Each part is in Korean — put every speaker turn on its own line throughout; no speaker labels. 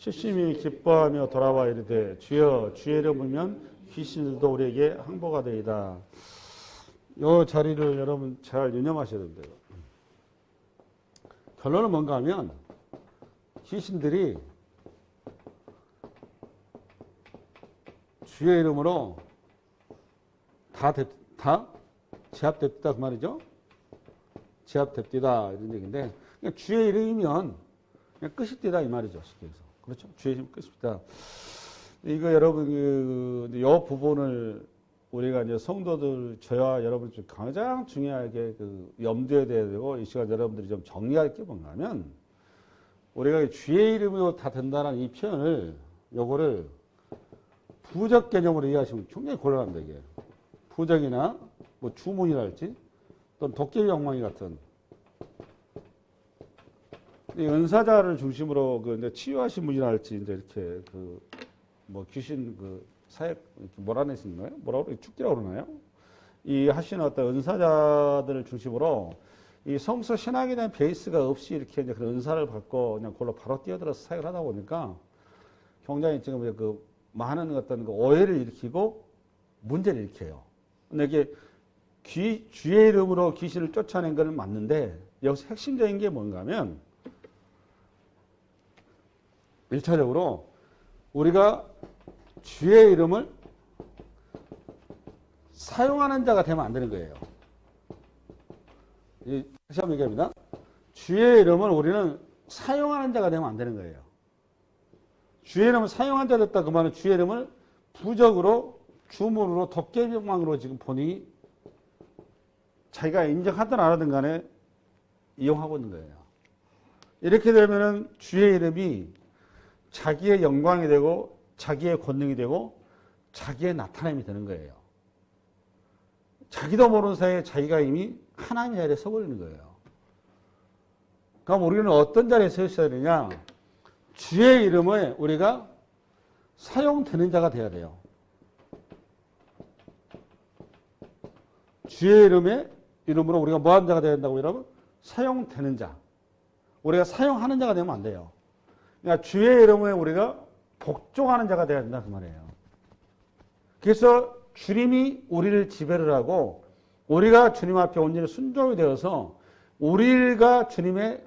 70인이 기뻐하며 돌아와 이르되 주여 주의 이름이면 귀신들도 우리에게 항복하 되이다. 이 자리를 여러분 잘 유념하셔야 됩니다. 결론은 뭔가 하면 귀신들이 주의 이름으로 다 제압됐다 그 말이죠. 제압됐다 이런 얘기인데 그냥 주의 이름이면 그냥 끝이 띠다 이 말이죠. 쉽게 해서. 그렇죠. 주의 이름 끝이다. 이거 여러분 이 부분을 우리가 이제 성도들 저와 여러분 중 가장 중요하게 그 염두에 둬야 되고 이 시간 여러분들이 좀 정리할 게 뭔가 하면 우리가 주의 이름으로 다 된다는 이 표현을 요거를 부적 개념으로 이해하시면 굉장히 곤란합니다. 이게 부적이나 뭐 주문이랄지 또는 도깨비 엉망이 같은 이 은사자를 중심으로 그 이제 치유하신 분이랄지 이제 이렇게 그 뭐 귀신 그 사역 몰아내시나요? 뭐라고 그래? 축기라고 그러나요? 이 하시는 어떤 은사자들을 중심으로 이 성서 신학에 대한 베이스가 없이 이렇게 이제 그런 은사를 받고 그냥 그걸로 바로 뛰어들어서 사역을 하다 보니까 굉장히 지금 그 많은 어떤 그 오해를 일으키고 문제를 일으켜요. 근데 이게 주의 이름으로 귀신을 쫓아낸 건 맞는데 여기서 핵심적인 게 뭔가 하면 1차적으로 우리가 주의 이름을 사용하는 자가 되면 안 되는 거예요. 다시 한번 얘기합니다. 주의 이름을 우리는 사용하는 자가 되면 안 되는 거예요. 주의 이름을 사용한 자 됐다 그 말은 주의 이름을 부적으로 주문으로 도깨비망으로 지금 본인이 자기가 인정하든 안 하든 간에 이용하고 있는 거예요. 이렇게 되면은 주의 이름이 자기의 영광이 되고 자기의 권능이 되고 자기의 나타남이 되는 거예요. 자기도 모르는 사이에 자기가 이미 하나님의 자리에 서버리는 거예요. 그럼 우리는 어떤 자리에 서 있어야 되냐? 주의 이름을 우리가 사용되는 자가 되어야 돼요. 주의 이름으로 우리가 뭐 하는 자가 되어야 된다고 여러분? 사용되는 자. 우리가 사용하는 자가 되면 안 돼요. 그러니까 주의 이름에 우리가 복종하는 자가 되어야 된다 그 말이에요. 그래서 주님이 우리를 지배를 하고 우리가 주님 앞에 온전히 순종이 되어서 우리가 주님의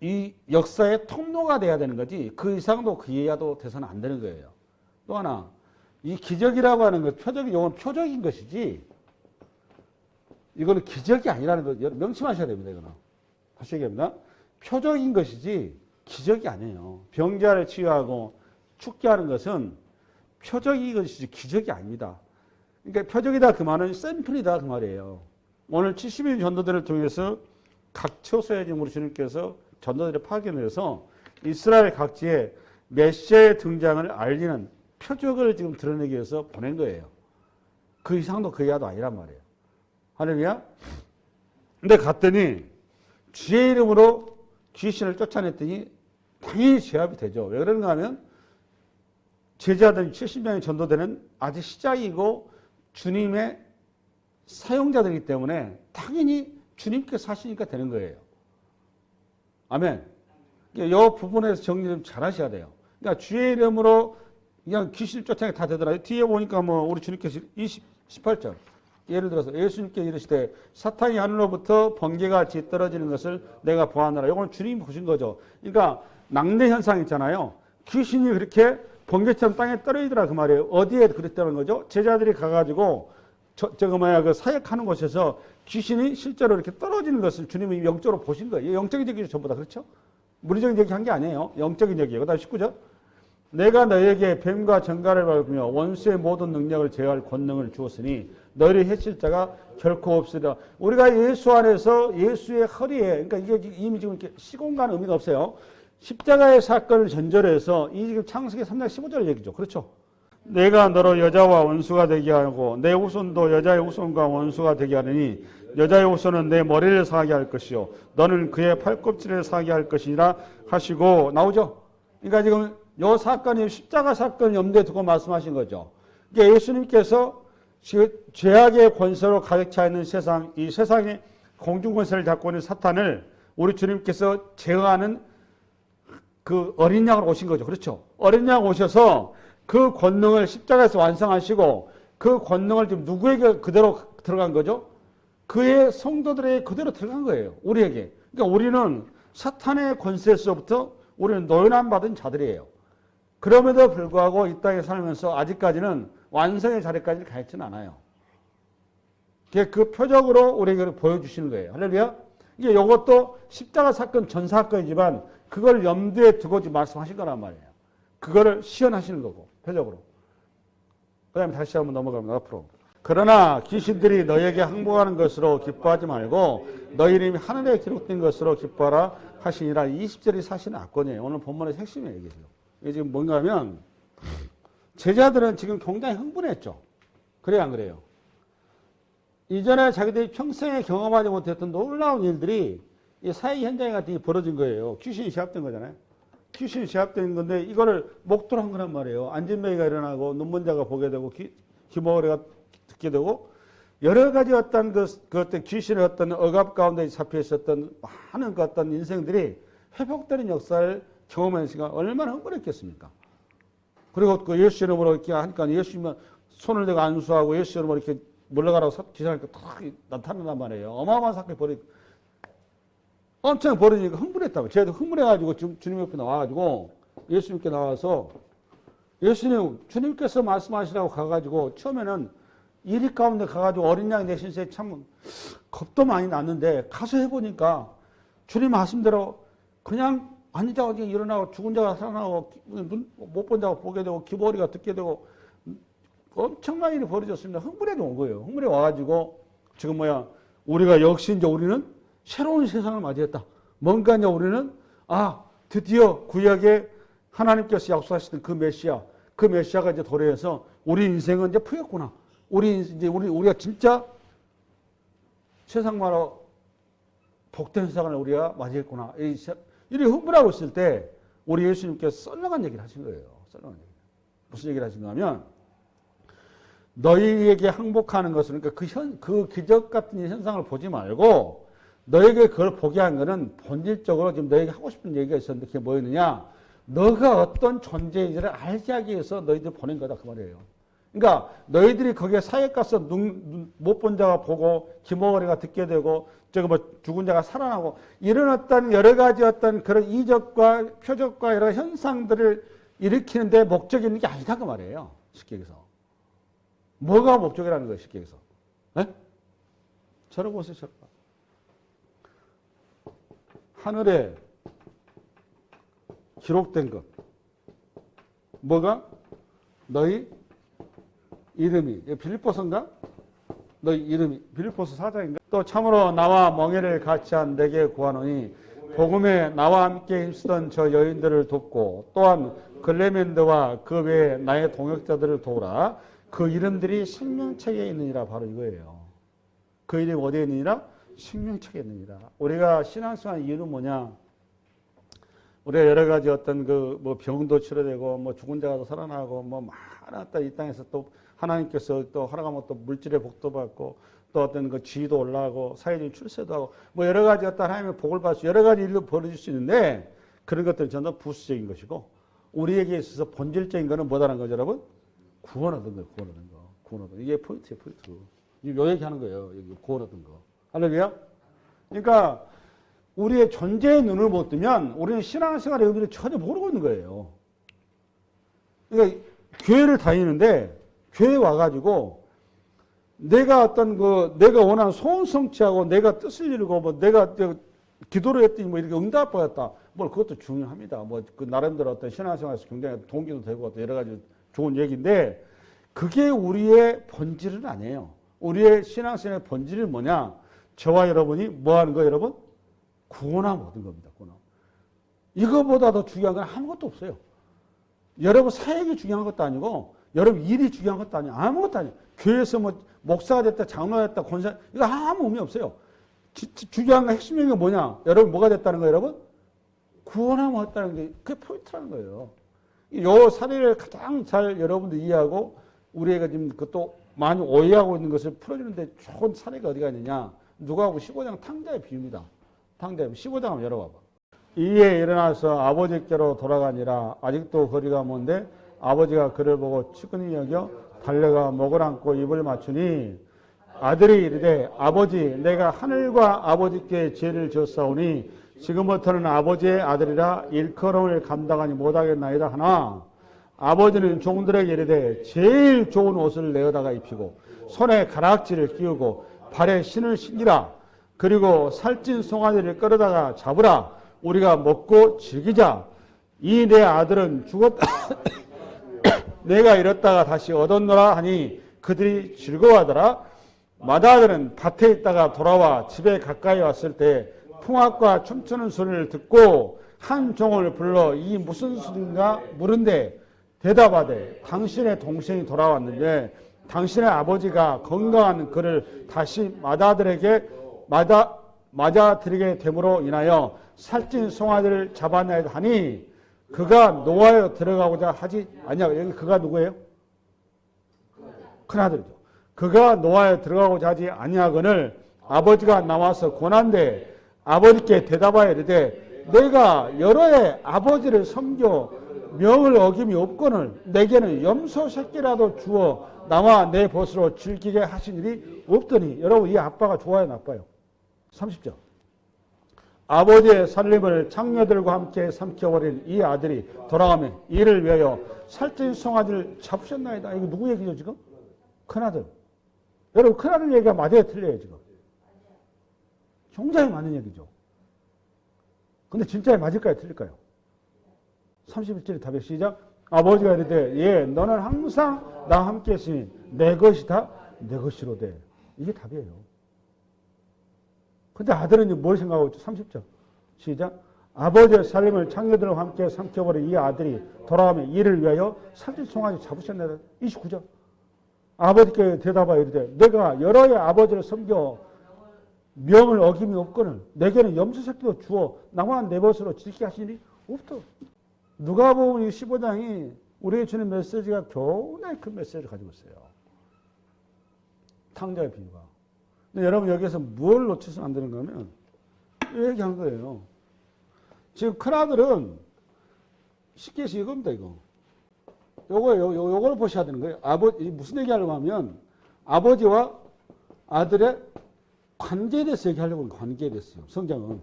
이 역사의 통로가 돼야 되는 거지 그 이상도 그 이하도 돼서는 안 되는 거예요. 또 하나 이 기적이라고 하는 것 이건 표적인 것이지 이거는 기적이 아니라는 거 명심하셔야 됩니다. 이거는 다시 얘기합니다. 표적인 것이지 기적이 아니에요. 병자를 치유하고 죽게 하는 것은 표적인 것이지 기적이 아닙니다. 그러니까 표적이다 그 말은 샘플이다 그 말이에요. 오늘 70인 전도들을 통해서 각 처소에 지금 우리 주님께서 전도들을 파견해서 이스라엘 각지에 메시아의 등장을 알리는 표적을 지금 드러내기 위해서 보낸 거예요. 그 이상도 그 이하도 아니란 말이에요. 할렐루야. 근데 갔더니 주의 이름으로 귀신을 쫓아냈더니 당연히 제압이 되죠. 왜 그런가 하면 제자들 70명이 전도되는 아직 시작이고 주님의 사용자들이기 때문에 당연히 주님께서 하시니까 되는 거예요. 아멘. 이 부분에서 정리 좀 잘 하셔야 돼요. 그러니까 주의 이름으로 그냥 귀신을 쫓아내기 다 되더라고요. 뒤에 보니까 뭐 우리 주님께서 18절 예를 들어서 예수님께 이르시되 사탄이 하늘로부터 번개가 같이 떨어지는 것을 내가 보았노라. 이건 주님이 보신 거죠. 그러니까 낙내 현상 있잖아요. 귀신이 그렇게 번개처럼 땅에 떨어지더라 그 말이에요. 어디에 그랬다는 거죠? 제자들이 가가지고 그 사역하는 곳에서 귀신이 실제로 이렇게 떨어지는 것을 주님이 영적으로 보신 거예요. 영적인 얘기죠 전부 다. 그렇죠? 물리적인 얘기 한 게 아니에요. 영적인 얘기예요. 그 다음 19절 내가 너에게 뱀과 정갈을 밟으며 원수의 모든 능력을 제어할 권능을 주었으니 너희를 해칠 자가 결코 없으리라. 우리가 예수 안에서 예수의 허리에 그러니까 이게 이미 지금 이렇게 시공간 의미가 없어요. 십자가의 사건을 전제해서 이 지금 창세기 3장 15절 얘기죠. 그렇죠? 내가 너로 여자와 원수가 되게 하고 내 후손도 여자의 후손과 원수가 되게 하느니 여자의 후손은 내 머리를 상하게 할 것이요 너는 그의 팔꿈치를 상하게 할 것이라 하시고 나오죠. 그러니까 지금 이 사건이 십자가 사건을 염두에 두고 말씀하신 거죠. 그러니까 예수님께서 죄악의 권세로 가득 차 있는 세상, 이 세상의 공중 권세를 잡고 있는 사탄을 우리 주님께서 제어하는 그 어린 양으로 오신 거죠. 그렇죠. 어린 양 오셔서 그 권능을 십자가에서 완성하시고 그 권능을 지금 누구에게 그대로 들어간 거죠? 그의 성도들에게 그대로 들어간 거예요. 우리에게. 그러니까 우리는 사탄의 권세에서부터 우리는 노연함받은 자들이에요. 그럼에도 불구하고 이 땅에 살면서 아직까지는 완성의 자리까지 가 있지는 않아요. 그 표적으로 우리에게 보여주시는 거예요. 할렐루야. 이게 이것도 십자가 사건 전 사건이지만 그걸 염두에 두고 지금 말씀하신 거란 말이에요. 그거를 시연하시는 거고 표적으로. 그 다음에 다시 한번 넘어갑니다. 앞으로. 그러나 귀신들이 너에게 항복하는 것으로 기뻐하지 말고 너희 이름이 하늘에 기록된 것으로 기뻐하라 하시니라. 20절이 사실은 악권이에요. 오늘 본문의 핵심이에요. 이게 지금 뭔가 하면 제자들은 지금 굉장히 흥분했죠. 그래요, 안 그래요? 이전에 자기들이 평생에 경험하지 못했던 놀라운 일들이 이 사회 현장에 같은 게 벌어진 거예요. 귀신이 시합된 거잖아요. 귀신이 시합된 건데 이거를 목도로 한 거란 말이에요. 안진뱅이가 일어나고 눈먼 자가 보게 되고 귀머거리가 듣게 되고 여러 가지 어떤 그 어떤 귀신의 어떤 억압 가운데 잡혀 있었던 많은 그 어떤 인생들이 회복되는 역사를 경험했으니까 얼마나 흥분했겠습니까? 그리고 그 예수 이름으로 이렇게 하니까 예수님은 손을 대고 안수하고 예수 이름으로 이렇게 물러가라고 기사하니까 탁 나타난단 말이에요. 어마어마한 사건이 엄청 벌어지니까 흥분했다고. 쟤도 흥분해가지고 주님 옆에 나와가지고 예수님께 나와서 예수님, 주님께서 말씀하시라고 가가지고 처음에는 이리 가운데 가가지고 어린 양 대신 새 참 겁도 많이 났는데 가서 해보니까 주님 말씀대로 그냥 앉은 자가 일어나고 죽은 자가 살아나고 못 본 자가 보게 되고 귀머거리가 듣게 되고 엄청난 일이 벌어졌습니다. 흥분해도 온 거예요. 흥분해 와가지고 지금 우리가 역시 이제 우리는 새로운 세상을 맞이했다. 뭔가 이제 우리는 드디어 구약에 하나님께서 약속하시던 그 메시아가 이제 도래해서 우리 인생은 이제 풀렸구나. 우리가 진짜 세상만으로 복된 세상을 우리가 맞이했구나. 이렇게 흥분하고 있을 때 우리 예수님께서 썰렁한 얘기를 하신 거예요. 썰렁한 얘기. 무슨 얘기를 하신가 하면 너희에게 항복하는 것은 그러니까 그 기적 같은 현상을 보지 말고 너에게 그걸 보게 한 거는 본질적으로 지금 너에게 하고 싶은 얘기가 있었는데 그게 뭐였느냐? 너가 어떤 존재인지를 알게 하기 위해서 너희들 보낸 거다 그 말이에요. 그러니까 너희들이 거기에 사역 가서 못 본 자가 보고 귀머거리가 듣게 되고 죽은 자가 살아나고 이런 어떤 여러 가지 어떤 그런 이적과 표적과 여러 현상들을 일으키는데 목적이 있는 게 아니다 그 말이에요. 쉽게 얘기해서. 뭐가 목적이라는 거예요, 쉽게 얘기해서. 네? 저를 보세요, 저를. 하늘에 기록된 것. 뭐가? 너희 이름이. 빌립보서인가? 너희 이름이. 빌립보서 4장인가? 또 참으로 나와 멍에를 같이 한 내게 구하노니 복음에 나와 함께 힘쓰던 저 여인들을 돕고 또한 글레멘드와 그 외에 나의 동역자들을 도우라. 그 이름들이 생명책에 있느니라. 바로 이거예요. 그 이름이 어디에 있느니라? 생명책에 있느니라. 우리가 신앙생활 이유는 뭐냐? 우리가 여러 가지 어떤 병도 치료되고 죽은 자가 살아나고 많았다 이 땅에서 또 하나님께서 또 허락하면 또 물질의 복도 받고 또 어떤 지위도 올라가고 사회적인 출세도 하고 여러 가지 어떤 하나님의 복을 받을 수 여러 가지 일도 벌어질 수 있는데 그런 것들은 전부 부수적인 것이고 우리에게 있어서 본질적인 거는 뭐다라는 거죠, 여러분? 구원 얻은 거예요, 구원 얻은 거. 구원 얻은 거. 이게 포인트예요, 포인트. 요 얘기하는 거예요, 구원 얻은 거. 할렐루야? 그러니까 우리의 존재의 눈을 못 뜨면 우리는 신앙생활의 의미를 전혀 모르고 있는 거예요. 그러니까 교회를 다니는데 교회에 와가지고 내가 내가 원하는 소원 성취하고 내가 뜻을 이루고 내가 기도를 했더니 이렇게 응답받았다. 그것도 중요합니다. 그 나름대로 어떤 신앙생활에서 굉장히 동기도 되고 어떤 여러 가지 좋은 얘기인데 그게 우리의 본질은 아니에요. 우리의 신앙생활의 본질은 뭐냐? 저와 여러분이 뭐 하는 거예요, 여러분? 구원함 얻은 겁니다. 구원함. 이거보다 더 중요한 건 아무것도 없어요. 여러분 사역이 중요한 것도 아니고 여러분 일이 중요한 것도 아니고 아무것도 아니에요. 교회에서 목사가 됐다, 장로가 됐다, 권사 이거 아무 의미 없어요. 중요한 건 핵심적인 게 뭐냐? 여러분 뭐가 됐다는 거예요, 여러분? 구원함 얻었다는 게 그게 포인트라는 거예요. 이 사례를 가장 잘 여러분들 이해하고 우리가 지금 그것도 많이 오해하고 있는 것을 풀어주는데 좋은 사례가 어디가 있느냐? 누가 하고 15장 탕자의 비유입니다. 탕자의 15장 한번 열어봐봐. 이에 일어나서 아버지께로 돌아가니라. 아직도 거리가 먼데 아버지가 그를 보고 측은히 여겨 달려가 목을 안고 입을 맞추니 아들이 이르되 아버지 내가 하늘과 아버지께 죄를 지었사오니 지금부터는 아버지의 아들이라 일컬음을 감당하지 못하겠나이다 하나 아버지는 종들에게 이르되 제일 좋은 옷을 내어다가 입히고 손에 가락지를 끼우고 발에 신을 신기라. 그리고 살찐 송아지를 끌어다가 잡으라. 우리가 먹고 즐기자. 이 내 아들은 죽었다. 내가 잃었다가 다시 얻었노라 하니 그들이 즐거워하더라. 맏아들은 밭에 있다가 돌아와 집에 가까이 왔을 때 풍악과 춤추는 소리를 듣고 한 종을 불러 이 무슨 소리인가 물은데 대답하되 당신의 동생이 돌아왔는데 당신의 아버지가 건강한 그를 다시 맏아들에게 맞아들이게 됨으로 인하여 살찐 송아지를 잡아내야 하니 그가 노하여 들어가고자 하지 아니냐. 여기 그가 누구예요? 큰아들이죠. 그가 노하여 들어가고자 하지 아니하거늘 아버지가 나와서 권한대 아버지께 대답하여 이르되 내가 여러 해 아버지를 섬겨 명을 어김이 없거늘 내게는 염소 새끼라도 주어 나와 내 벗으로 즐기게 하신 일이 없더니. 여러분 이 아빠가 좋아요 나빠요? 30절. 아버지의 살림을 장녀들과 함께 삼켜버린 이 아들이 돌아가며 이를 위하여 살찐 송아지를 잡으셨나이다. 이거 누구 얘기죠 지금? 큰아들. 여러분 큰아들 얘기가 맞아요 틀려요 지금? 굉장히 많은 얘기죠. 근데 진짜 맞을까요 틀릴까요? 31절의 답에 시작. 아버지가 이르되 예 너는 항상 나와 함께 했으니 내 것이 다 내 것이로되. 이게 답이에요. 근데 아들은 뭘 생각하고 있죠? 30절 시작. 아버지의 살림을 장녀들과 함께 삼켜버린 이 아들이 돌아가며 이를 위하여 살찐 송아지 잡으셨나이다. 29절. 아버지께 대답하여 이르되 내가 여러 해 아버지를 섬겨 명을 어김이 없거늘 내게는 염소 새끼도 주어 나만 내 벗으로 지키게 하시니 없다. 누가복음 15장이 우리에게 주는 메시지가 굉장히 큰 메시지를 가지고 있어요. 탕자의 비유가. 근데 여러분 여기에서 뭘 놓쳐서는 안 되는 거면 이 얘기한 거예요. 지금 큰아들은 쉽게 해서 이겁니다. 요걸 보셔야 되는 거예요. 무슨 얘기하려고 하면 아버지와 아들의 관계에 대해서 얘기하려고 하는 관계에 대해서요. 성경은.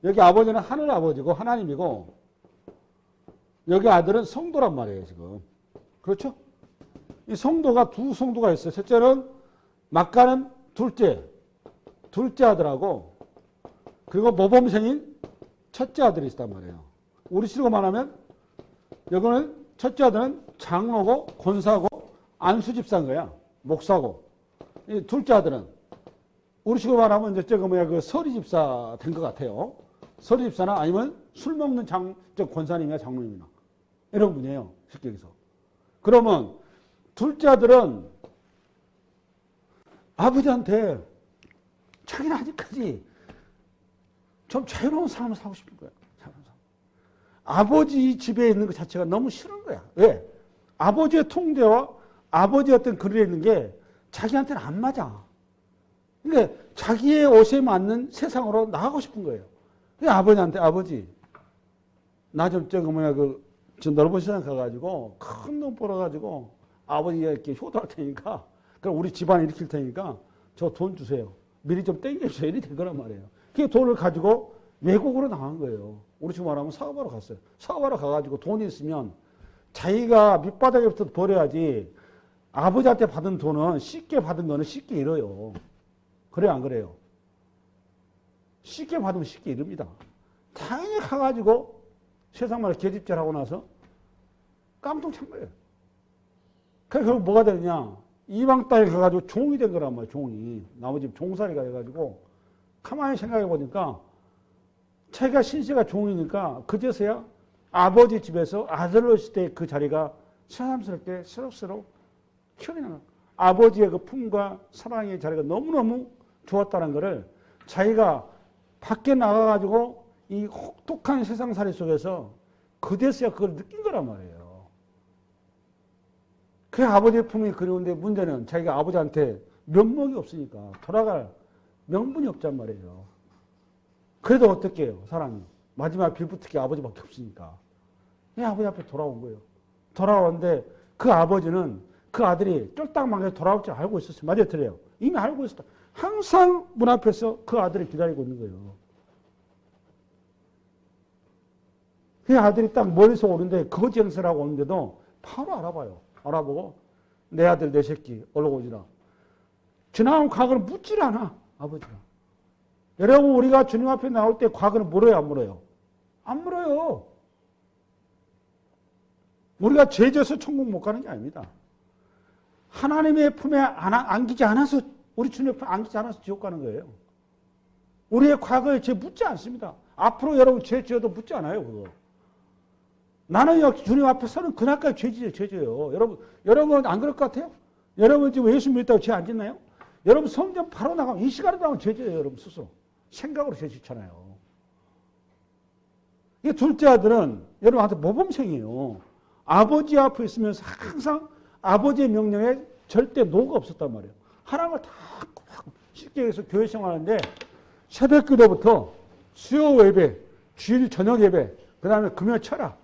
여기 아버지는 하늘 아버지고 하나님이고 여기 아들은 성도란 말이에요. 지금. 그렇죠? 이 성도가 두 성도가 있어요. 첫째는 막가는 둘째 아들하고 그리고 모범생인 첫째 아들이 있단 말이에요. 우리 식으로 말하면 여기는 첫째 아들은 장로고 권사고 안수집사인 거야. 목사고. 이 둘째 아들은 우리 식으로 말하면 이제 그 서리집사 된 것 같아요. 서리집사나 아니면 술 먹는 권사님이나 장로님이나 이런 분이에요. 쉽게 얘기해서. 그러면 둘째 아들은 아버지한테 자기는 아직까지 좀 자유로운 삶을 살고 싶은 거야. 자유로운 삶. 아버지 집에 있는 것 자체가 너무 싫은 거야. 왜? 아버지의 통제와 아버지의 어떤 글에 있는 게 자기한테는 안 맞아. 그러니까 자기의 옷에 맞는 세상으로 나가고 싶은 거예요. 그래서 아버지한테 아버지 나 좀 저 넓은 세상 가가지고 큰 돈 벌어가지고 아버지가 이렇게 효도할 테니까 그럼 우리 집안 일으킬 테니까 저 돈 주세요. 미리 좀 땡겨주세요. 이렇게 될 거란 말이에요. 그 돈을 가지고 외국으로 나간 거예요. 우리 지금 말하면 사업하러 갔어요. 사업하러 가가지고 돈이 있으면 자기가 밑바닥에부터 버려야지 아버지한테 받은 돈은 쉽게 받은 거는 쉽게 잃어요. 그래요 안 그래요? 쉽게 받으면 쉽게 잃습니다. 당연히 가가지고 세상말로 계집질하고 나서 깜짝 찬 거예요. 그래서 뭐가 되느냐. 이방 땅에 가가지고 종이 된 거란 말이에요. 종이. 나머지 종살이가 돼가지고 가만히 생각해 보니까 자기가 신세가 종이니까 그제서야 아버지 집에서 아들로 있을 때 그 자리가 새삼스럽게 새록새록 기억이 나요. 아버지의 그 품과 사랑의 자리가 너무너무 좋았다는 것을 자기가 밖에 나가가지고 이 혹독한 세상살이 속에서 그제서야 그걸 느낀 거란 말이에요. 그 아버지의 품이 그리운데 문제는 자기가 아버지한테 면목이 없으니까 돌아갈 명분이 없단 말이에요. 그래도 어떻게 해요? 사람이. 마지막 빌붙은 게 아버지밖에 없으니까. 그냥 아버지 앞에 돌아온 거예요. 돌아오는데 그 아버지는 그 아들이 쫄딱망하게 돌아올 줄 알고 있었어요. 맞아요, 틀려요. 이미 알고 있었다. 항상 문 앞에서 그 아들을 기다리고 있는 거예요. 그 아들이 딱 멀리서 오는데 거지 행세라고 오는데도 바로 알아봐요. 알아보고 내 아들 내 새끼 얼른 오지라. 지나온 과거를 묻질 않아. 아버지가. 여러분 우리가 주님 앞에 나올 때 과거는 물어요 안 물어요? 안 물어요. 우리가 죄져서 천국 못 가는 게 아닙니다. 하나님의 품에 안기지 않아서 우리 주님 앞에 안기지 않아서 지옥 가는 거예요. 우리의 과거에 죄 묻지 않습니다. 앞으로 여러분 죄 지어도 묻지 않아요. 그거. 나는 주님 앞에 서는 그날까지 죄 지어요. 여러분 안 그럴 것 같아요? 여러분 지금 예수 믿다고 죄 안 짓나요? 여러분 성전 바로 나가면 이 시간에 나가면 죄 지어요. 여러분 스스로. 생각으로 죄 짓잖아요. 이 둘째 아들은 여러분한테 모범생이에요. 아버지 앞에 있으면서 항상 아버지의 명령에 절대 노가 없었단 말이에요. 하나님을 다 쉽게 해서 교회 생활하는데 새벽 기도부터 수요 예배, 주일 저녁 예배, 그 다음에 금요 철학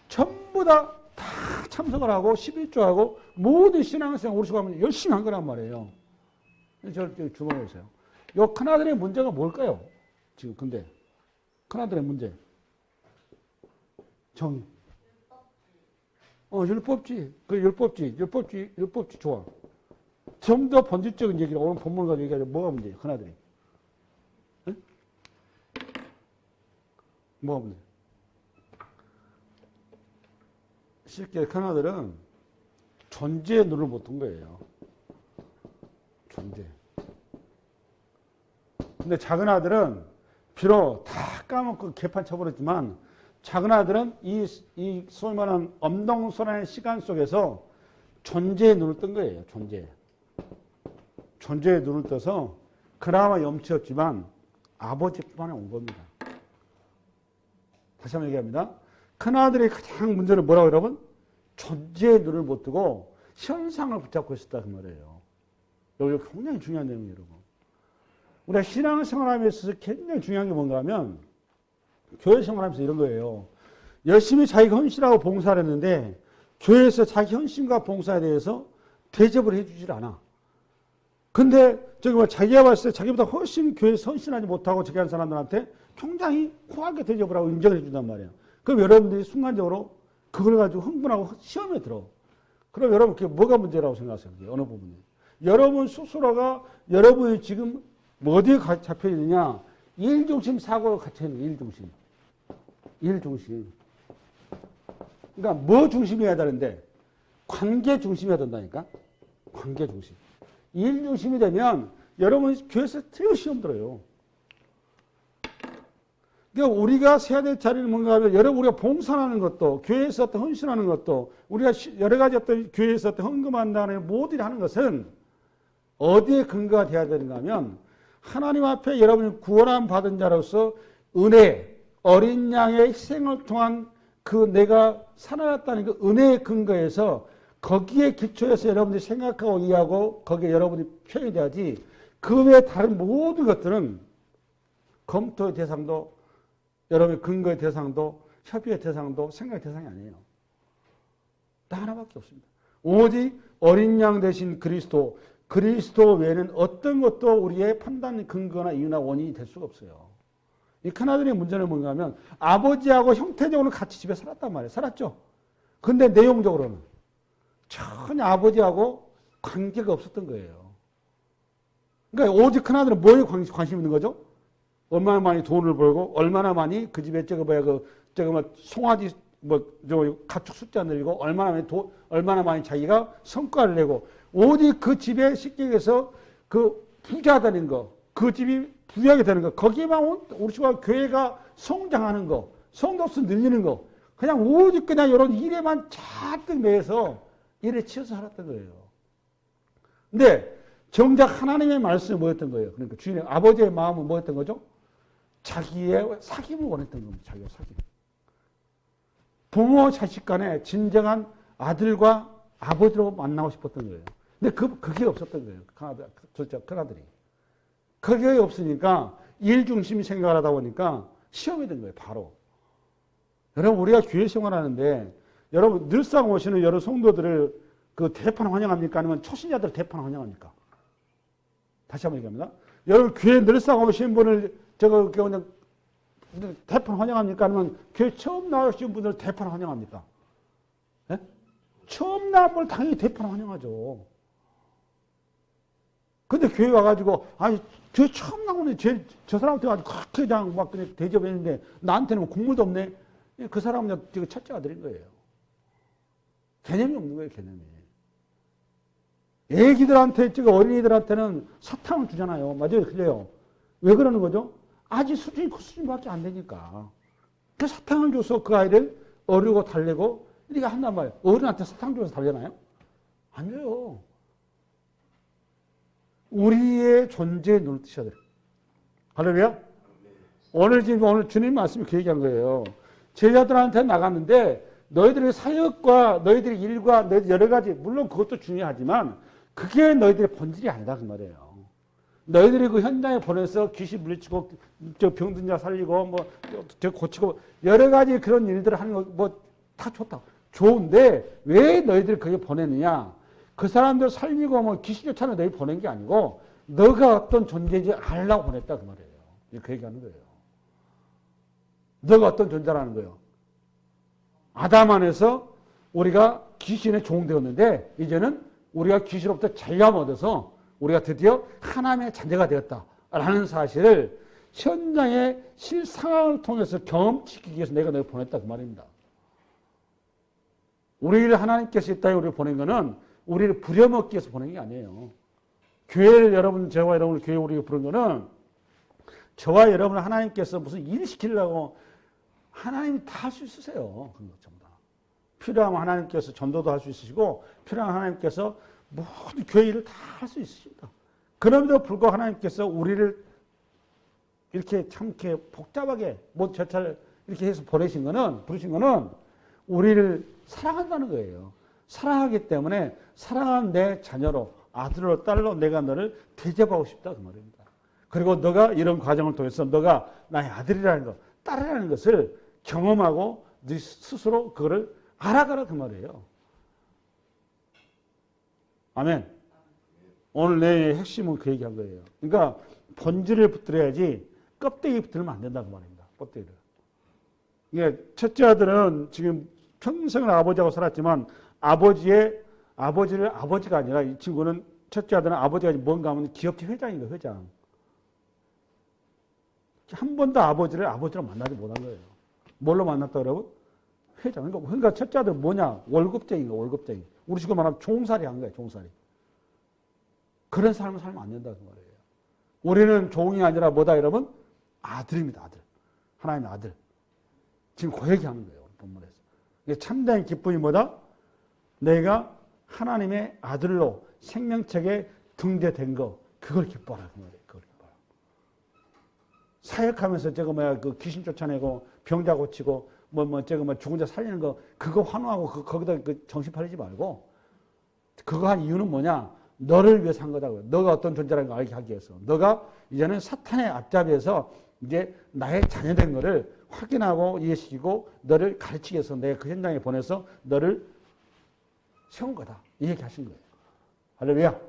전부 다 참석을 하고 11조하고 모든 신앙생활 우리 수고하면 열심히 한 거란 말이에요. 저를 주목해 주세요. 요 큰아들의 문제가 뭘까요? 지금 근데 큰아들의 문제. 정의. 율법지. 그 율법지 좋아. 좀 더 본질적인 얘기를 오늘 본문을 가지고 얘기하자. 뭐가 문제예요? 큰아들이. 응? 뭐가 문제? 쉽게 큰아들은 존재의 눈을 못 뜬 거예요. 존재. 근데 작은 아들은 비록 다 까먹고 개판 쳐버렸지만 작은 아들은 이 소위 말하는 엄동설한의 시간 속에서 존재의 눈을 뜬 거예요. 존재의 눈을 떠서 그나마 염치였지만 아버지 품안에 온 겁니다. 다시 한번 얘기합니다. 큰아들의 가장 문제는 뭐라고 여러분? 존재의 눈을 못 뜨고 현상을 붙잡고 있었다 그 말이에요. 여기 굉장히 중요한 내용이에요. 여러분. 우리가 신앙생활하면서 있어서 굉장히 중요한 게 뭔가 하면 교회 생활하면서 이런 거예요. 열심히 자기가 헌신하고 봉사를 했는데 교회에서 자기 헌신과 봉사에 대해서 대접을 해주질 않아. 근데 자기가 봤을 때 자기보다 훨씬 교회에서 헌신하지 못하고 저기 한 사람들한테 굉장히 호하게 대접을 하고 인정을 해준단 말이에요. 그럼 여러분들이 순간적으로 그걸 가지고 흥분하고 시험에 들어. 그럼 여러분 그게 뭐가 문제라고 생각하세요? 어느 부분이? 여러분 스스로가 여러분이 지금 어디에 잡혀 있느냐? 일중심 사고에 갇혀 있는 일중심. 그러니까 뭐 중심이어야 되는데 관계 중심이어야 된다니까. 관계 중심. 일중심이 되면 여러분 교회에서 틀림없이 시험 들어요. 그러니까 우리가 세야 될 자리를 뭔가 하면 여러분 우리가 봉사하는 것도 교회에서 어떤 헌신하는 것도 우리가 여러 가지 어떤 교회에서 어떤 헌금한다는 모든 하는 것은 어디에 근거가 돼야 되는가 하면 하나님 앞에 여러분이 구원함 받은 자로서 은혜, 어린 양의 희생을 통한 그 내가 살아났다는 그 은혜의 근거에서 거기에 기초해서 여러분들이 생각하고 이해하고 거기에 여러분이 표현이 돼야지 그 외에 다른 모든 것들은 검토의 대상도 여러분의 근거의 대상도 협의의 대상도 생각의 대상이 아니에요. 딱 하나밖에 없습니다. 오직 어린 양 대신 그리스도 외에는 어떤 것도 우리의 판단 근거나 이유나 원인이 될 수가 없어요. 이 큰아들의 문제는 뭔가 하면 아버지하고 형태적으로 같이 집에 살았단 말이에요. 살았죠. 근데 내용적으로는 전혀 아버지하고 관계가 없었던 거예요. 그러니까 오직 큰아들은 뭐에 관심 있는 거죠? 얼마나 많이 돈을 벌고 얼마나 많이 그 집에 송아지 가축 숫자 늘리고 얼마나 많이 자기가 성과를 내고 오직 그 집에 쉽게 얘기해서 그 부자 되는 거, 그 집이 부유하게 되는 거, 거기에만 우리 집과 교회가 성장하는 거, 성도수 늘리는 거, 그냥 오직 그냥 이런 일에만 잔뜩 매여서 일에 치여서 살았던 거예요. 근데 정작 하나님의 말씀이 뭐였던 거예요? 그러니까 주인의 아버지의 마음은 뭐였던 거죠? 자기의 사귐을 원했던 겁니다. 자기의 사귐. 부모 자식 간에 진정한 아들과 아버지로 만나고 싶었던 거예요. 근데 그게 없었던 거예요. 큰아들이. 그게 없으니까 일 중심이 생각을 하다 보니까 시험이 된 거예요. 바로. 여러분 우리가 교회 생활하는데 여러분 늘상 오시는 여러 성도들을 그 대판 환영합니까? 아니면 초신자들 대판 환영합니까? 다시 한번 얘기합니다. 여러분 교회 늘상 오신 분을 그냥 대판 환영합니까? 아니면 교회 처음 나오신 분들 대판 환영합니까? 네? 처음 나온 분을 당연히 대판 환영하죠. 근데 교회 와가지고 아니 교회 처음 나오는 저 사람한테 아주 그렇게 그냥 막 그냥 대접했는데 나한테는 뭐 국물도 없네. 그 사람은 지금 첫째 아들인 거예요. 개념이 없는 거예요, 개념이. 애기들한테, 지금 어린이들한테는 사탕을 주잖아요. 맞아요, 그래요. 왜 그러는 거죠? 아직 수준이 그 수준밖에 안 되니까. 그 사탕을 줘서 그 아이를 어리고 달래고 이렇게 한단 말이에요. 어른한테 사탕 줘서 달래나요? 안 줘요. 우리의 존재에 눈을 뜨셔야 돼요. 할렐루야? 오늘 주님 말씀이 그 얘기한 거예요. 제자들한테 나갔는데 너희들의 사역과 너희들의 일과 너희들 여러 가지 물론 그것도 중요하지만 그게 너희들의 본질이 아니다 그 말이에요. 너희들이 그 현장에 보내서 귀신 물리치고 저 병든 자 살리고 뭐 저 고치고 여러 가지 그런 일들을 하는 거 뭐 다 좋다. 좋은데 왜 너희들이 거기에 보내느냐? 그 사람들 살리고 뭐 귀신 쫓아내 너희 보낸 게 아니고 너가 어떤 존재인지 알라고 보냈다 그 말이에요. 그 얘기하는 거예요. 너가 어떤 존재라는 거예요. 아담 안에서 우리가 귀신에 종되었는데 이제는 우리가 귀신으로부터 자유함 얻어서 우리가 드디어 하나님의 자녀가 되었다라는 사실을 현장의 실상황을 통해서 경험시키기 위해서 내가 너를 보냈다 그 말입니다. 우리를 하나님께서 이 땅에 우리를 보낸 거는 우리를 부려먹기 위해서 보낸 게 아니에요. 교회를 여러분, 저와 여러분을 교회 우리가 부른 거는 저와 여러분을 하나님께서 무슨 일 시키려고 하나님이 다 할 수 있으세요. 그런 것 전부 다. 필요하면 하나님께서 전도도 할 수 있으시고 필요하면 하나님께서 모든 교회 일을 다 할 수 있으십니다. 그럼에도 불구하고 하나님께서 우리를 이렇게 참 이렇게 복잡하게 뭐 저찰 이렇게 해서 부르신 거는 우리를 사랑한다는 거예요. 사랑하기 때문에 사랑하는 내 자녀로 아들로 딸로 내가 너를 대접하고 싶다 그 말입니다. 그리고 너가 이런 과정을 통해서 너가 나의 아들이라는 것, 딸이라는 것을 경험하고 네 스스로 그거를 알아가라 그 말이에요. 아멘. 오늘 내 핵심은 그 얘기한 거예요. 그러니까 본질을 붙들어야지 껍데기 붙들면 안 된다 그 말입니다. 껍데기를. 이게 첫째 아들은 지금 평생을 아버지하고 살았지만 아버지를 아버지가 아니라 이 친구는 첫째 아들은 아버지가 뭔가 하면 기업체 회장인 거예요. 회장. 한 번도 아버지를 아버지로 만나지 못한 거예요. 뭘로 만났다 그러고? 회장. 그러니까 첫째 아들 뭐냐? 월급쟁이가 월급쟁이. 우리 지금 말하면 종살이 한 거예요. 종살이. 그런 삶을 살면 안 된다는 말이에요. 우리는 종이 아니라 뭐다 여러분? 아들입니다. 아들. 하나님의 아들. 지금 그 얘기하는 거예요. 본문에서. 참된 기쁨이 뭐다? 내가 하나님의 아들로 생명책에 등재된 거. 그걸 기뻐하라. 그 말이에요. 그걸 기뻐하라. 사역하면서 그 귀신 쫓아내고 병자 고치고 죽은 자 살리는 거 그거 환호하고 거기다 정신 팔리지 말고 그거 한 이유는 뭐냐? 너를 위해서 한 거다고요. 너가 어떤 존재라는 걸 알게 하기 위해서. 너가 이제는 사탄의 앞잡이에서 이제 나의 자녀된 거를 확인하고 이해시키고 너를 가르치기 위해서 내가 그 현장에 보내서 너를 세운 거다. 이 얘기 하신 거예요. 할렐루야.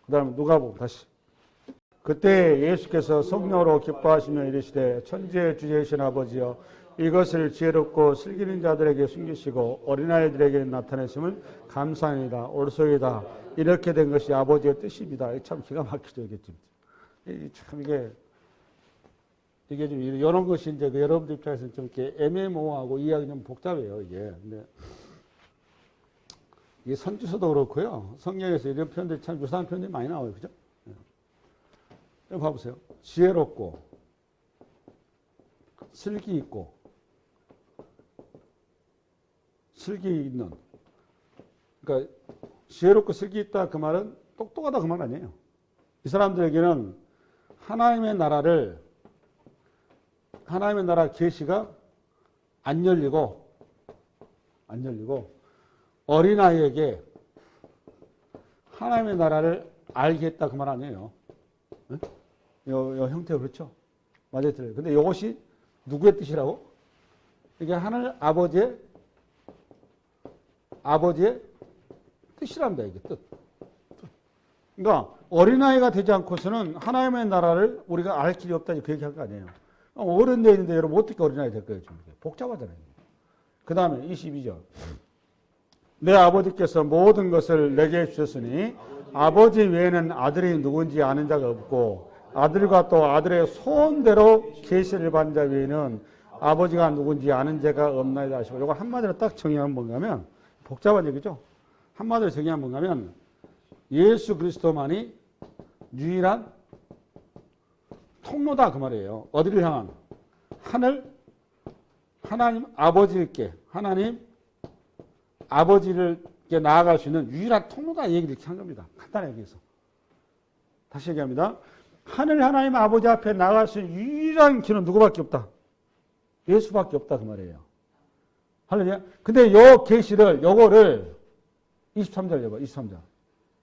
그 다음에 누가복음 다시. 그때 예수께서 성령으로 기뻐하시며 이르시되 천지의 주제이신 아버지여 이것을 지혜롭고 슬기는 자들에게 숨기시고 어린아이들에게 나타내심을 감사합니다. 옳소이다. 이렇게 된 것이 아버지의 뜻입니다. 참 기가 막히죠. 참 이게 좀 이런 것이 이제 여러분들 입장에서는 좀 이렇게 애매모호하고 이해하기 좀 복잡해요. 이게. 근데 이 선지서도 그렇고요. 성경에서 이런 표현들이 참 유사한 표현들이 많이 나와요. 그죠? 여기 봐보세요. 지혜롭고 슬기 있고 슬기 있는. 그러니까 지혜롭고 슬기 있다 그 말은 똑똑하다 그 말 아니에요. 이 사람들에게는 하나님의 나라 계시가 안 열리고 어린아이에게 하나님의 나라를 알게 했다 그 말 아니에요. 이 형태 그렇죠? 맞아요, 틀려요. 근데 이것이 누구의 뜻이라고? 이게 하늘 아버지의 뜻이랍니다. 이게 뜻. 그러니까 어린아이가 되지 않고서는 하나님의 나라를 우리가 알 길이 없다. 그 얘기할 거 아니에요. 어른 되어 있는데 여러분 어떻게 어린아이 될 거예요? 지금 복잡하잖아요. 그 다음에 22절. 내 아버지께서 모든 것을 내게 주셨으니 아버지 외에는 아들이 누군지 아는 자가 없고 아들과 또 아들의 소원대로 계시를 받은 자 외에는 아버지가 누군지 아는 자가 없나이다 하시고, 이거 한마디로 딱 정의하면 뭔가면, 복잡한 얘기죠. 한마디로 정의하면 뭔가면 예수 그리스도만이 유일한 통로다 그 말이에요. 어디를 향한? 하나님 아버지께, 하나님 아버지를께 나아갈 수 있는 유일한 통로다 이 얘기를 이렇게 한 겁니다. 간단하게 얘기해서. 다시 얘기합니다. 하늘 하나님 아버지 앞에 나아갈 수 있는 유일한 길은 누구밖에 없다? 예수밖에 없다 그 말이에요. 할렐루야. 근데 요 계시를 요거를 23절 해봐. 23절.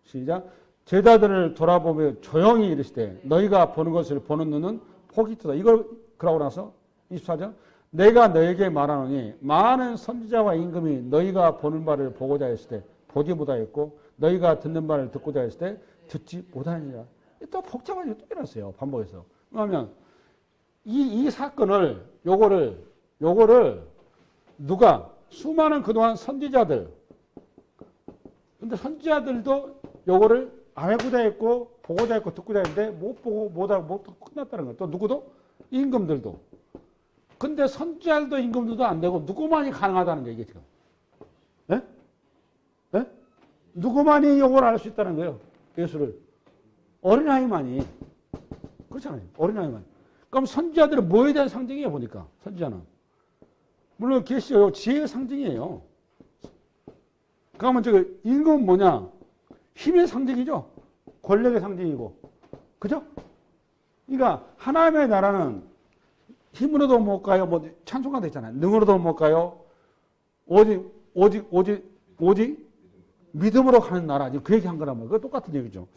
시작. 제자들을 돌아보며 조용히 이르시되 너희가 보는 것을 보는 눈은 폭이 뜨다. 이걸 그러고 나서 24절. 내가 너에게 말하노니 많은 선지자와 임금이 너희가 보는 바를 보고자 했을 때 보지 못하였고 너희가 듣는 바를 듣고자 했을 때 듣지 못하느니라. 또 복잡한 일이 또 일어났어요. 반복해서. 그러면 이 사건을 요거를 누가 수많은 그동안 선지자들, 근데 선지자들도 요거를 안 해보자 했고 보고자 했고 듣고자 했는데 못 보고 못하고 못 듣고 끝났다는 거예요. 또 누구도? 임금들도. 근데 선지자들도 임금들도 안 되고 누구만이 가능하다는 거예요. 이게 지금. 네? 네? 누구만이 요걸 알 수 있다는 거예요. 예수를. 어린아이만이. 그렇잖아요. 어린아이만이. 그럼 선지자들은 뭐에 대한 상징이에요? 보니까. 선지자는. 물론 계시요 지혜의 상징이에요. 그러면 저기 임금은 뭐냐? 힘의 상징이죠. 권력의 상징이고. 그죠? 그러니까 하나님의 나라는 힘으로도 못 가요. 뭐 찬송가도 있잖아요. 능으로도 못 가요. 오직 믿음으로 가는 나라. 그 얘기 한 거란 말이에요. 그거 똑같은 얘기죠.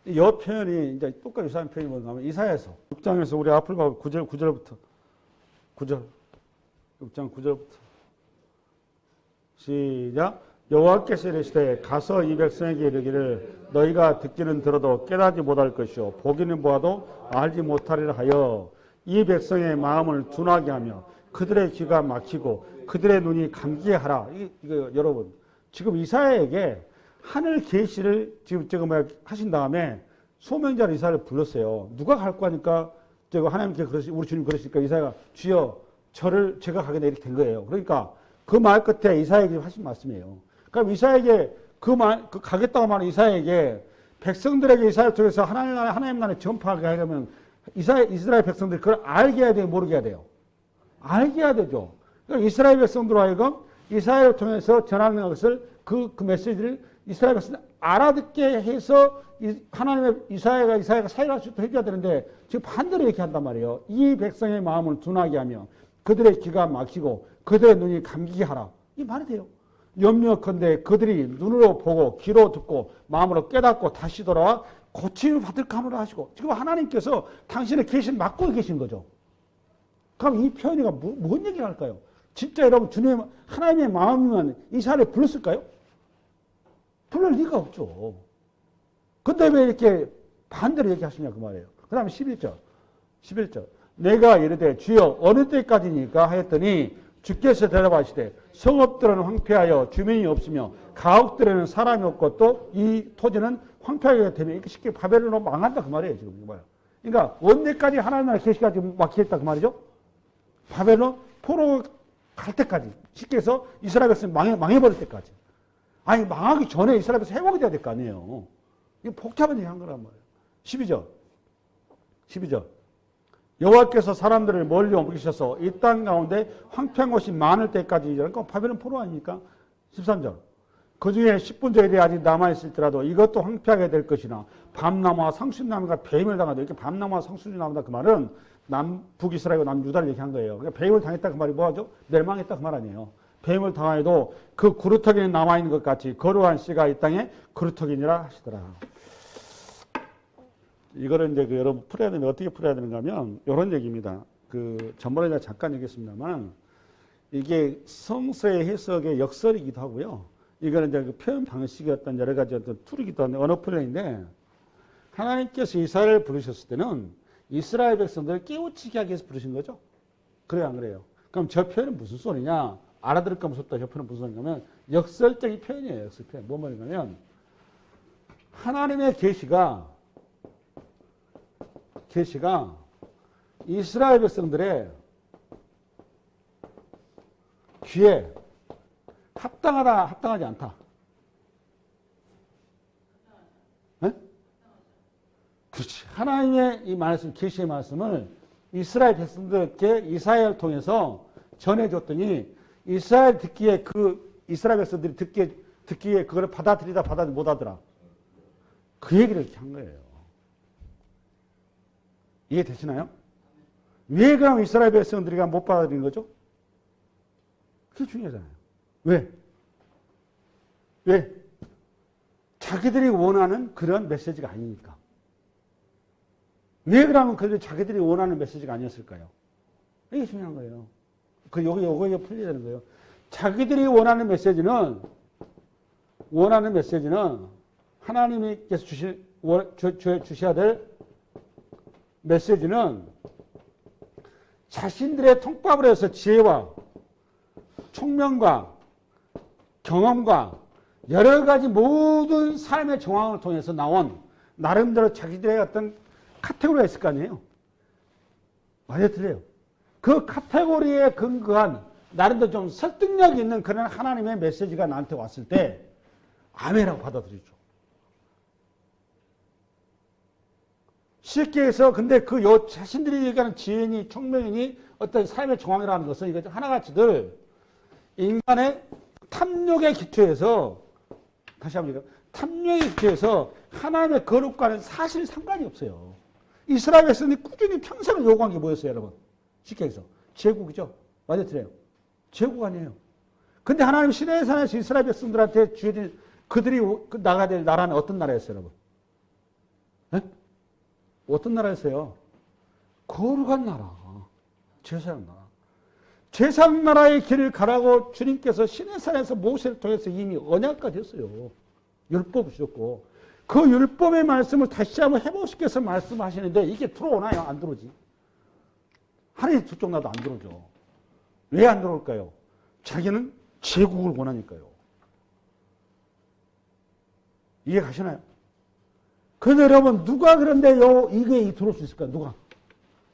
이 표현이 이제 똑같이 유사한 표현이 뭔가 하면 이사야서 6장에서 우리 앞을 봐 9절부터 6장 9절부터 시작. 여호와께서 이르시되 가서 이 백성에게 이르기를 너희가 듣기는 들어도 깨닫지 못할 것이요 보기는 보아도 알지 못하리라 하여 이 백성의 마음을 둔하게 하며 그들의 귀가 막히고 그들의 눈이 감기게 하라. 이거 여러분 지금 이사야에게 하늘 계시를 지금 하신 다음에 소명자로 이사야를 불렀어요. 누가 갈 거니까 하나님께 우리 주님 그러시니까 이사야가 주여 제가 가게 이렇게 된 거예요. 그러니까 그 말 끝에 이사야에게 하신 말씀이에요. 그럼 이사야에게 가겠다고 말하는 이사야에게 백성들에게 이사야 통해서 하나님 나라에 전파하게 하려면 이스라엘 백성들이 그걸 알게 해야 돼요? 모르게 해야 돼요? 알게 해야 되죠. 그러니까 이스라엘 백성들로 하여금 이사야를 통해서 전하는 것을 그 메시지를 이스라엘 백성들이 알아듣게 해서 하나님의 이사야가 사역할 수 있도록 해줘야 되는데 지금 반대로 이렇게 한단 말이에요. 이 백성의 마음을 둔하게 하며 그들의 귀가 막히고 그들의 눈이 감기게 하라. 이 말이 돼요. 염려컨대 그들이 눈으로 보고 귀로 듣고 마음으로 깨닫고 다시 돌아와 고침을 받을까 하노라 하시고 지금 하나님께서 당신의 계시를 맡고 계신 거죠. 그럼 이 표현이가 뭔 얘기를 할까요? 진짜 여러분 주님 하나님의 마음이면 이사야를 불렀을까요? 부를 리가 없죠. 근데 왜 이렇게 반대로 얘기하시냐 그 말이에요. 그 다음에 11절 내가 이르되 주여 어느 때까지니까 하였더니 주께서 대답하시되 성읍들은 황폐하여 주민이 없으며 가옥들에는 사람이 없고 또 이 토지는 황폐하게 되면 이렇게 쉽게 바벨론으로 망한다 그 말이에요. 지금 이거요. 그러니까 언제까지 하나님 나라 계시가 지금 막히겠다 그 말이죠. 바벨론 포로 갈 때까지 쉽게 해서 이스라엘 백성이 망해버릴 때까지. 아니 망하기 전에 이스라엘 백성이 회복이 돼야 될 거 아니에요. 이거 복잡한 얘기 한 거란 말이에요. 12절 여호와께서 사람들을 멀리 옮기셔서 이 땅 가운데 황폐한 곳이 많을 때까지 그러니까 바벨론 포로 아닙니까? 13절 그 중에 10분절이 아직 남아있을지라도 이것도 황폐하게 될 것이나 밤나무와 상수나무가 배임을 당하다. 이렇게 밤나무와 상수나무다 그 말은 북이스라엘과 남유다를 얘기한 거예요. 그러니까 배임을 당했다 그 말이 뭐하죠? 멸망했다 그 말 아니에요. 배임을 당하여도 그 구루터기에 남아있는 것 같이 거룩한 씨가 이 땅에 구루터기니라 하시더라. 이거를 이제 여러분 풀어야 되는데 어떻게 풀어야 되는가 하면 이런 얘기입니다. 전번에 제가 잠깐 얘기했습니다만 이게 성서의 해석의 역설이기도 하고요. 이거는 이제 표현 방식의 어떤 여러 가지 어떤 툴이기도 한데 언어 플레이인데 하나님께서 이스라엘을 부르셨을 때는 이스라엘 백성들을 깨우치게 하기 위해서 부르신 거죠. 그래요, 안 그래요? 그럼 저 표현은 무슨 소리냐? 알아들을까 무섭다. 저 표현은 무슨 소리냐면 역설적인 표현이에요. 역설 표현. 뭔 말이냐면 하나님의 계시가 이스라엘 백성들의 귀에 합당하다, 합당하지 않다. 네? 그렇지. 하나님의 이 말씀, 계시의 말씀을 이스라엘 백성들에게 이사야를 통해서 전해줬더니 이스라엘 듣기에 이스라엘 백성들이 듣기에 그거를 받아들이다 못 하더라. 그 얘기를 이렇게 한 거예요. 이해되시나요? 왜 그럼 이스라엘 백성들이 못 받아들이는 거죠? 그게 중요하잖아요. 왜? 자기들이 원하는 그런 메시지가 아니니까. 왜 그러면 자기들이 원하는 메시지가 아니었을까요? 이게 중요한 거예요. 요거 풀리자는 거예요. 자기들이 원하는 메시지는 하나님께서 주셔야 될 메시지는 자신들의 통밥을 해서 지혜와 총명과 경험과 여러 가지 모든 삶의 정황을 통해서 나온 나름대로 자기들의 어떤 카테고리가 있을 거 아니에요. 맞아요, 틀려요. 그 카테고리에 근거한 나름대로 좀 설득력 있는 그런 하나님의 메시지가 나한테 왔을 때 아멘이라고 받아들이죠. 쉽게 해서 근데 자신들이 얘기하는 지혜니 총명이니 어떤 삶의 정황이라는 것은 이거 하나같이들 인간의 탐욕의 기초에서 다시 한번 탐욕의 기초에서 하나님의 거룩과는 사실 상관이 없어요. 이스라엘 백성이 꾸준히 평생을 요구한 게 뭐였어요, 여러분? 쉽게 해서 제국이죠. 맞아요, 틀려요? 제국 아니에요. 근데 하나님 시내의 산에서 이스라엘 백성들한테 주어진 그들이 나가야 될 나라는 어떤 나라였어요, 여러분? 네? 어떤 나라였어요? 거룩한 나라. 제사장 나라. 제사장 나라의 길을 가라고 주님께서 시내산에서 모세를 통해서 이미 언약까지 했어요. 율법을 주셨고 그 율법의 말씀을 다시 한번 회복시켜서 말씀하시는데 이게 들어오나요? 안 들어오지. 하나님 두쪽 나도 안 들어오죠. 왜 안 들어올까요? 자기는 제국을 원하니까요. 이해 가시나요? 그런데 여러분 누가 그런데 이게 들어올 수 있을까요? 누가?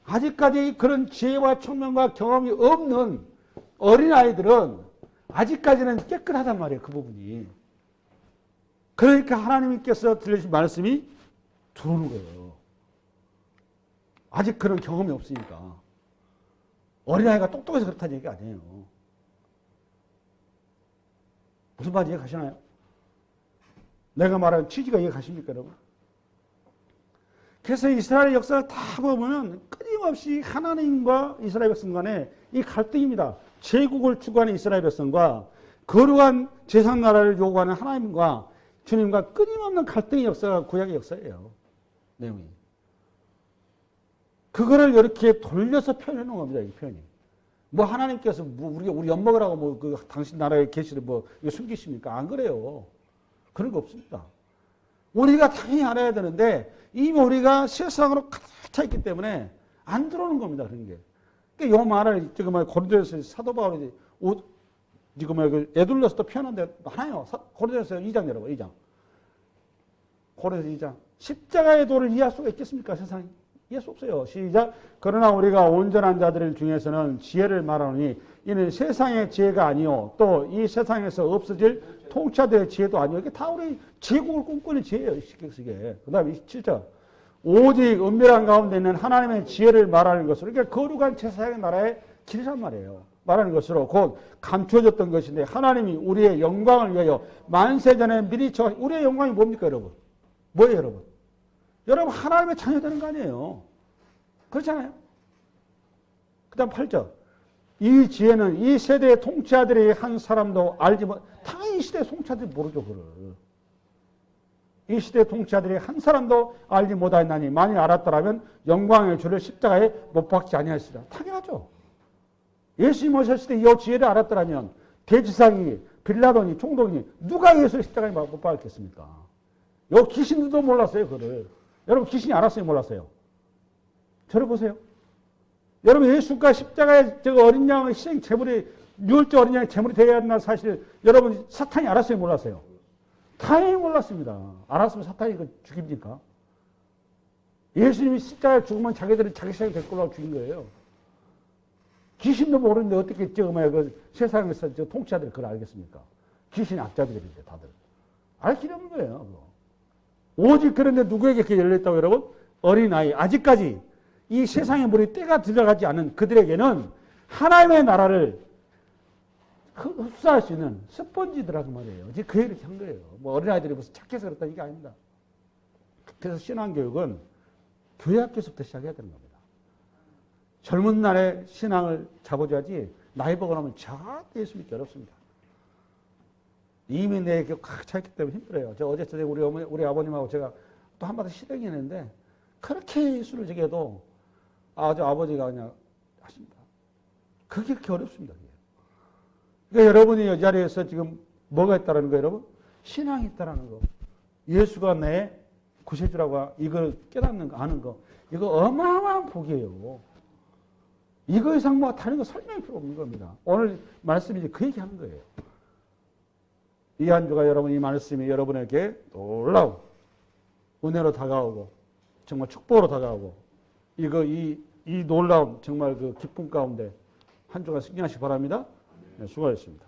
아직까지 그런 지혜와 총명과 경험이 없는 어린아이들은 아직까지는 깨끗하단 말이에요. 그 부분이. 그러니까 하나님께서 들려주신 말씀이 들어오는 거예요. 아직 그런 경험이 없으니까. 어린아이가 똑똑해서 그렇다는 얘기가 아니에요. 무슨 말인지 이해 가시나요? 내가 말하는 취지가 이해 가십니까, 여러분? 그래서 이스라엘 역사를 다 보면은 끊임없이 하나님과 이스라엘 백성 간의 이 갈등입니다. 제국을 추구하는 이스라엘 백성과 거룩한 제사장 나라를 요구하는 하나님과 주님과 끊임없는 갈등의 역사가 구약의 역사예요. 내용이. 그거를 이렇게 돌려서 표현해 놓은 겁니다. 이 표현이. 뭐 하나님께서 우리 엿먹으라고 당신 나라에 계시를 이거 숨기십니까? 안 그래요. 그런 거 없습니다. 우리가 당연히 알아야 되는데 이미 우리가 세상으로 가득 차 있기 때문에 안 들어오는 겁니다. 그런 게. 그러니까 이 말을 지금 고린도전서 사도 바울이 지금 에둘러서도 표현한데 많아요. 고린도전서 2장 열어봐. 2장. 고린도전서 2장. 십자가의 도를 이해할 수가 있겠습니까? 세상에. 이해할 수 없어요. 시작. 그러나 우리가 온전한 자들 중에서는 지혜를 말하노니 이는 세상의 지혜가 아니요 또 이 세상에서 없어질 통치자들의 지혜도 아니요. 이게 다 우리 제국을 꿈꾸는 지혜예요. 이게. 그 다음에 27절. 오직 은밀한 가운데 있는 하나님의 지혜를 말하는 것으로 그러니까 거룩한 제사장의 나라의 길이란 말이에요. 말하는 것으로 곧 감추어졌던 것인데 하나님이 우리의 영광을 위하여 만세전에 미리 우리의 영광이 뭡니까 여러분? 뭐예요 여러분? 여러분 하나님의 자녀 되는 거 아니에요. 그렇잖아요. 그 다음 8절. 이 지혜는 이 세대의 통치자들이 한 사람도 알지 못 당연히 이 시대의 통치자들이 모르죠. 그걸. 이 시대 통치자들이 한 사람도 알지 못하였나니 만일 알았더라면 영광의 주를 십자가에 못 박지 아니하였으리라. 당연하죠. 예수님 오셨을 때 이 지혜를 알았더라면 대지상이 빌라도니 총독이 누가 예수를 십자가에 못 박았겠습니까? 요 귀신들도 몰랐어요. 그를. 여러분 귀신이 알았어요? 몰랐어요? 저를 보세요. 여러분 예수가 십자가에 저 어린 양의 희생 제물이 유월절 어린 양의 제물이 되어야 한다는 사실 여러분 사탄이 알았어요? 몰랐어요? 당연히 몰랐습니다. 알았으면 사탄이 그 죽입니까? 예수님이 십자가에 죽으면 자기들은 자기 생각이 될 거라고 죽인 거예요. 귀신도 모르는데 어떻게 그 세상에서 저 통치자들이 그걸 알겠습니까? 귀신 악자들인데 다들. 알 길이 없는 거예요. 그거. 오직 그런데 누구에게 그게 열렸다고 여러분? 어린아이. 아직까지 이 세상의 물이 때가 들어가지 않은 그들에게는 하나님의 나라를 흡수할 수 있는 스펀지더라고 말이에요. 이제 그 얘기를 한 거예요. 뭐 어린아이들이 무슨 착해서 그렇다 이게 아닙니다. 그래서 신앙교육은 교회 학교에서부터 시작해야 되는 겁니다. 젊은 날에 신앙을 잡아줘야지 나이 먹고 나면 절대 예수 믿기 어렵습니다. 이미 내게 꽉 차있기 때문에 힘들어요. 저 어제 저녁에 우리 아버님하고 제가 또 한바탕 실행했는데 그렇게 예수를 저기해도 저 아버지가 그냥 하십니다. 그게 그렇게 어렵습니다. 그러니까 여러분이 이 자리에서 지금 뭐가 있다는 거예요, 여러분? 신앙이 있다는 거. 예수가 내 구세주라고 이걸 깨닫는 거, 아는 거. 이거 어마어마한 복이에요. 이거 이상 뭐 다른 거 설명할 필요 없는 겁니다. 오늘 말씀이 이제 그 얘기 하는 거예요. 이 한 주가 여러분 이 말씀이 여러분에게 놀라운 은혜로 다가오고 정말 축복으로 다가오고 이 놀라운 정말 그 기쁨 가운데 한 주가 승리하시기 바랍니다. 네, 수고하셨습니다.